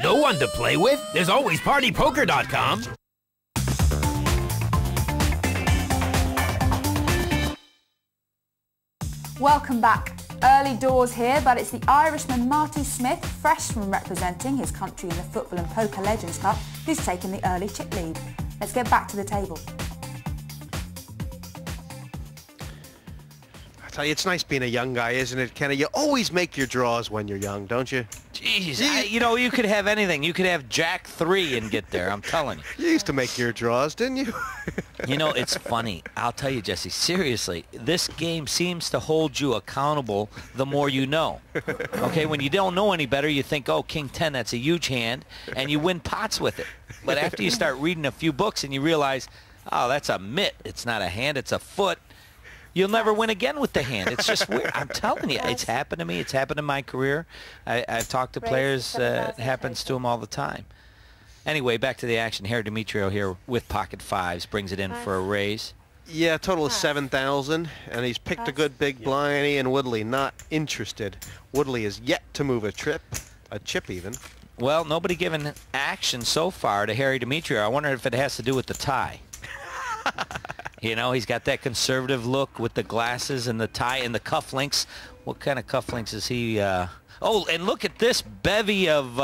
No one to play with? There's always PartyPoker.com. Welcome back. Early doors here, but it's the Irishman Marty Smith, fresh from representing his country in the Football and Poker Legends Cup, who's taken the early chip lead. Let's get back to the table. I tell you, it's nice being a young guy, isn't it, Kenny? You always make your draws when you're young, don't you? Jeez, you know, you could have anything. You could have Jack 3 and get there, I'm telling you. You used to make your draws, didn't you? You know, it's funny. I'll tell you, Jesse, seriously, this game seems to hold you accountable the more you know. Okay, when you don't know any better, you think, oh, King 10, that's a huge hand, and you win pots with it. But after you start reading a few books and you realize, oh, that's a mitt. It's not a hand, it's a foot. You'll never win again with the hand. It's just weird. I'm telling you, it's happened to me. It's happened in my career. I've talked to players. It happens to them all the time. Anyway, back to the action. Harry Demetrio here with pocket fives. Brings it in for a raise. Yeah, total is 7,000, and he's picked a good big blind. And Woodley not interested. Woodley is yet to move a chip even. Well, nobody given action so far to Harry Demetrio. I wonder if it has to do with the tie. You know, he's got that conservative look with the glasses and the tie and the cufflinks. What kind of cufflinks is he? Oh, and look at this bevy of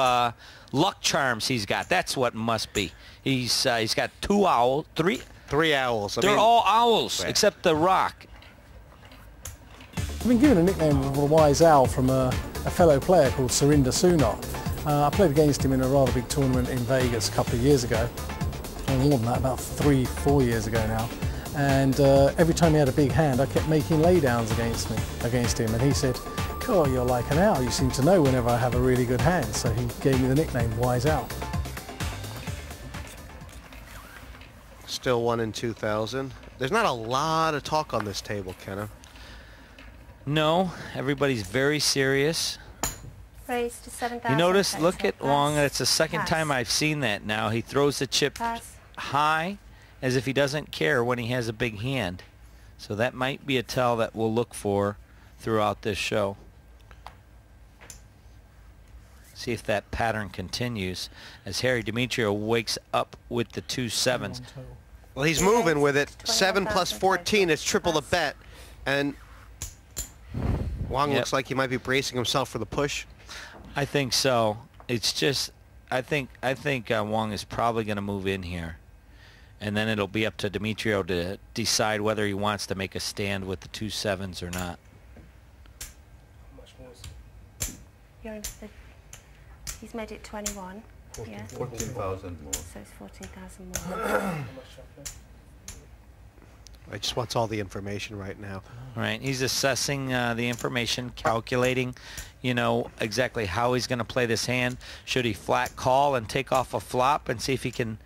luck charms he's got. That's what it must be. He's got three owls. They're all owls except the rock. I've been given a nickname of a wise owl from a fellow player called Surinder Sunal. I played against him in a rather big tournament in Vegas a couple of years ago. Or more than that, about 3-4 years ago now. And every time he had a big hand, I kept making laydowns against him. And he said, "Oh, you're like an owl. You seem to know whenever I have a really good hand." So he gave me the nickname Wise Owl. Still 1 in 2,000. There's not a lot of talk on this table, Kenna. No, everybody's very serious. Raise to 7,000. You notice, look at Wong. That's the second time I've seen that now. He throws the chip high as if he doesn't care when he has a big hand. So that might be a tell that we'll look for throughout this show. See if that pattern continues as Harry Demetrio wakes up with the 2 sevens. Well, he's moving with it. 7 plus 14 is triple the bet. And Wong looks like he might be bracing himself for the push. I think so. It's just, I think Wong is probably going to move in here. And then it'll be up to Demetrio to decide whether he wants to make a stand with the 2 sevens or not. You're interested. He's made it 21. 14,000 more. So it's 14,000 more. I just wants all the information right now. Right. He's assessing the information, calculating, you know, exactly how he's going to play this hand. Should he flat call and take off a flop and see if he can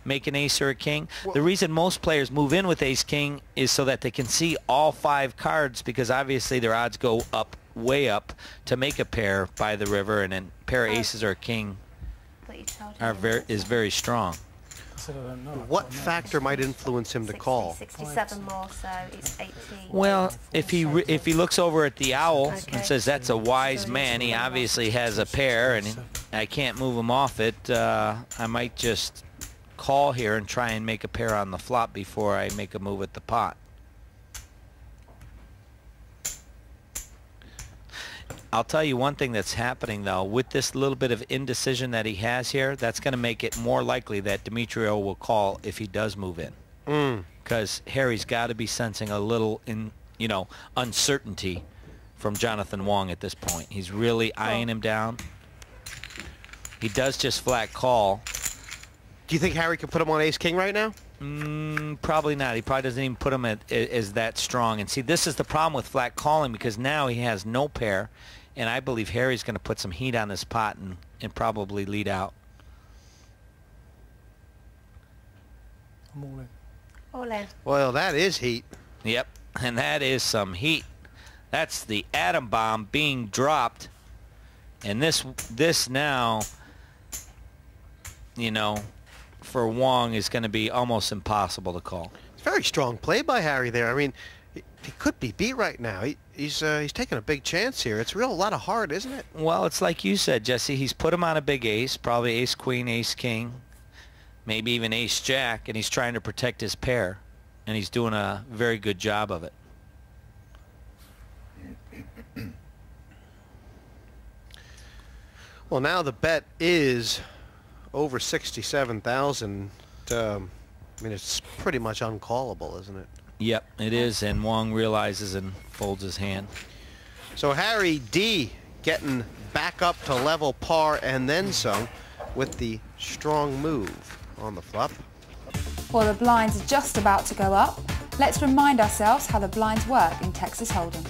make an ace or a king? Well, the reason most players move in with ace-king is so that they can see all 5 cards, because obviously their odds go up, way up, to make a pair by the river, and then pair of aces or a king is very strong. What factor might influence him to call? 67 more, so it's 18. Well, if he looks over at the owl and says that's a wise man, he obviously has a pair, and I can't move him off it. I might just call here and try and make a pair on the flop before I make a move at the pot. I'll tell you one thing that's happening, though. With this little bit of indecision that he has here, that's going to make it more likely that Demetrio will call if he does move in. Because Harry's got to be sensing a little, uncertainty from Jonathan Wong at this point. He's really eyeing him down. He does just flat call. Do you think Harry can put him on ace-king right now? Probably not. He probably doesn't even put him as that strong. And see, this is the problem with flat calling, because now he has no pair. And I believe Harry's going to put some heat on this pot and probably lead out. I'm all in. All in. Well, that is heat. Yep, and that is some heat. That's the atom bomb being dropped. And this now, for Wong is going to be almost impossible to call. It's very strong play by Harry there. I mean, He could be beat right now. He's taking a big chance here. It's a lot of heart, isn't it? Well, it's like you said, Jesse. He's put him on a big ace, probably ace-queen, ace-king, maybe even ace-jack, and he's trying to protect his pair, and he's doing a very good job of it. Well, now the bet is over 67,000. I mean, it's pretty much uncallable, isn't it? Yep, it is, and Wong realizes and folds his hand. So Harry D getting back up to level par and then some with the strong move on the flop. Well, the blinds are just about to go up. Let's remind ourselves how the blinds work in Texas Hold'em.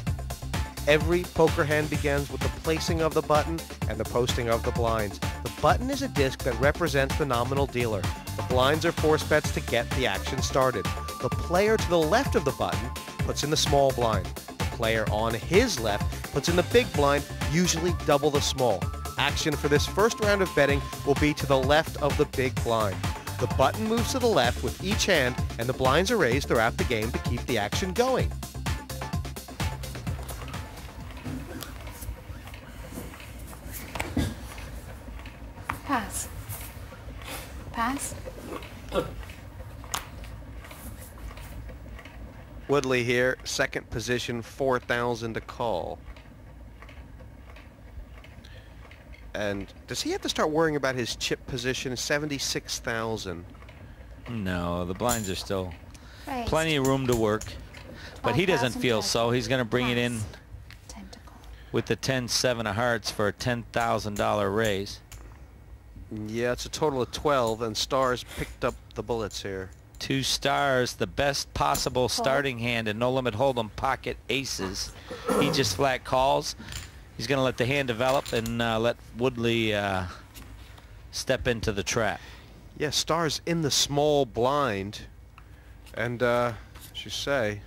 Every poker hand begins with the placing of the button and the posting of the blinds. The button is a disc that represents the nominal dealer. The blinds are force bets to get the action started. The player to the left of the button puts in the small blind. The player on his left puts in the big blind, usually double the small. Action for this first round of betting will be to the left of the big blind. The button moves to the left with each hand, and the blinds are raised throughout the game to keep the action going. Pass. Pass. Woodley here, second position, 4,000 to call. And does he have to start worrying about his chip position? 76,000. No, the blinds are still Raised. plenty of room to work. But he doesn't 5,000 feel total. so. He's going to bring it in Tentacle. with the 10-7 of hearts for a $10,000 raise. Yeah, it's a total of 12, and Stars picked up the bullets here. 2 stars, the best possible starting hand in No Limit Hold'em, pocket aces. He just flat calls. He's going to let the hand develop and let Woodley step into the trap. Yeah, Stars in the small blind, and as you say,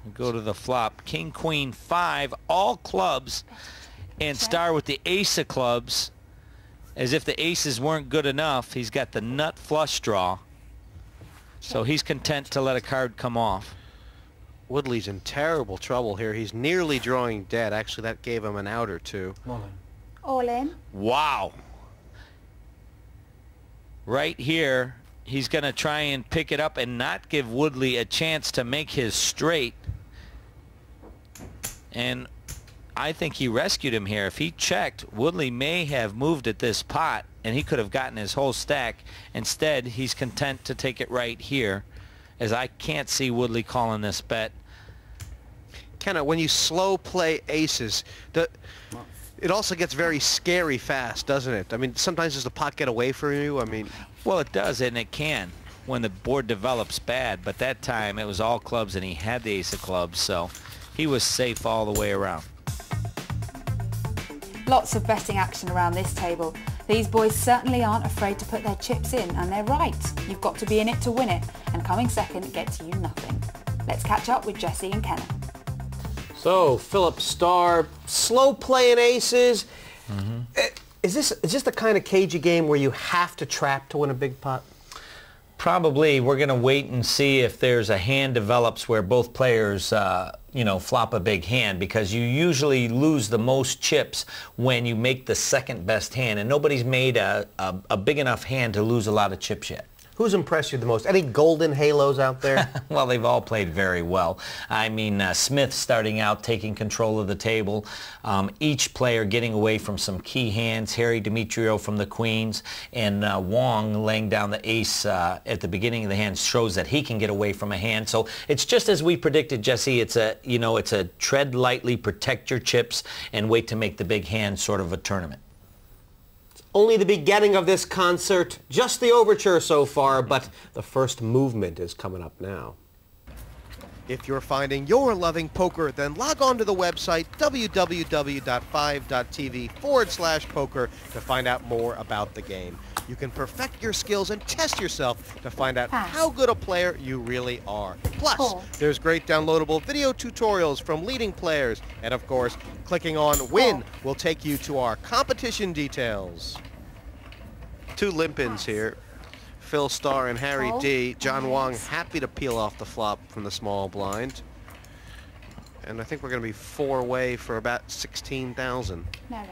We go to the flop. King, queen, 5, all clubs, and Star with the ace of clubs. As if the aces weren't good enough, he's got the nut flush draw. So he's content to let a card come off. Woodley's in terrible trouble here. He's nearly drawing dead. Actually, that gave him an out or two. All in. Wow. Right here, he's going to try and pick it up and not give Woodley a chance to make his straight. And I think he rescued him here. If he checked, Woodley may have moved at this pot, and he could have gotten his whole stack. Instead, he's content to take it right here, as I can't see Woodley calling this bet. Kenna, when you slow play aces, it also gets very scary fast, doesn't it? I mean, sometimes does the pot get away from you? I mean, Well, it does, and it can when the board develops bad. But that time, it was all clubs, and he had the ace of clubs, so he was safe all the way around. Lots of betting action around this table. These boys certainly aren't afraid to put their chips in, and they're right. You've got to be in it to win it, and coming second gets you nothing. Let's catch up with Jesse and Kenna. so Philip Starr, slow playing aces. Is this the kind of cagey game where you have to trap to win a big pot? Probably we're going to wait and see if there's a hand develops where both players, you know, flop a big hand, because you usually lose the most chips when you make the second best hand, and nobody's made a big enough hand to lose a lot of chips yet. Who's impressed you the most? Any golden halos out there? Well, they've all played very well. I mean, Smith starting out taking control of the table. Each player getting away from some key hands. Harry Demetrio from the queens, and Wong laying down the ace at the beginning of the hand shows that he can get away from a hand. So it's just as we predicted, Jesse. It's a tread lightly, protect your chips, and wait to make the big hand sort of a tournament. Only the beginning of this concert, just the overture so far, but the first movement is coming up now. If you're finding you're loving poker, then log on to the website www.5.tv/poker to find out more about the game. You can perfect your skills and test yourself to find out how good a player you really are. Plus, there's great downloadable video tutorials from leading players. And of course, clicking on Win will take you to our competition details. 2 limp-ins here. Phil Starr and Harry D. John Wong happy to peel off the flop from the small blind. And I think we're going to be 4 away for about 16,000. No race.